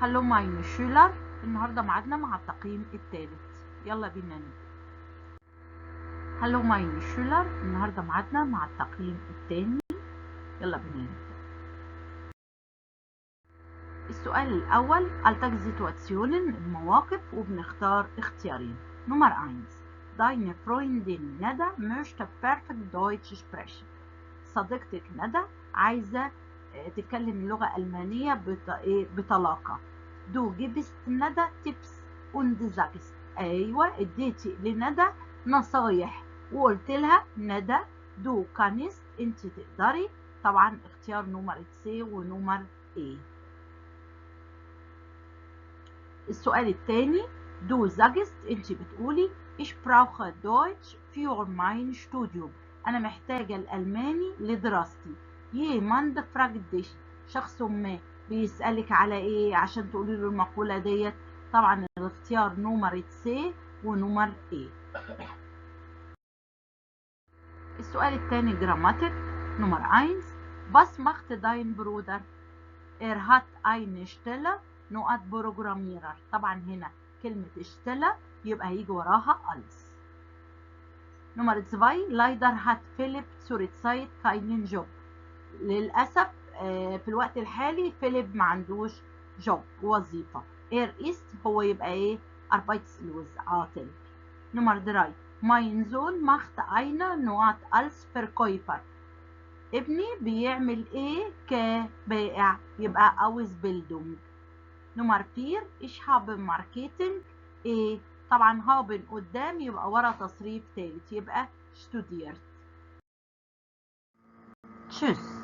هلو ماين شولر. النهارده ميعادنا مع التقييم الثالث. يلا بينا نبدأ. هلو ماين شولر. النهارده ميعادنا مع التقييم الثاني. يلا بينا نبدأ. السؤال الأول ألتاك سيتواتسيونن، المواقف، وبنختار اختيارين. نمر 1 Deine Freundin ندى möchte perfect Deutsch sprechen. صديقتك ندى عايزة تتكلم اللغة الألمانية بطلاقة. دو جيبست ندى تيبس und sagst. أيوة، اديتي لندى نصايح وقلت لها ندى دو كانست، انت تقدري. طبعا اختيار نمر سي ونمر ايه. السؤال الثاني دو زاجست، انت بتقولي ich brauche Deutsch für mein Studium. انا محتاجة الألماني لدراستي. jemand fragt dich، شخص ما بيسألك على ايه عشان تقولي له المقولة ديت. طبعا الاختيار نمر سي ونمر ايه. السؤال الثاني جراماتيك. نمر 1 was macht dein Bruder؟ hat eine Stelle نقط بروجراميرر. طبعا هنا كلمة اشتلة يبقى هيجي وراها ألس. نمر 2 leider hat Philipp zurzeit keinen Job. للأسف في الوقت الحالي فيليب ما عندوش جوب، وظيفة. ist هو يبقى ايه؟ arbeitslos، عاطل. نمر 3 mein Sohn macht eine نقط als Verkäufer. ابني بيعمل ايه كبائع؟ يبقى Ausbildung. نمر 4 ich habe Marketing ايه؟ طبعا haben قدام يبقى ورا تصريف ثالث يبقى studiert. Tschüss.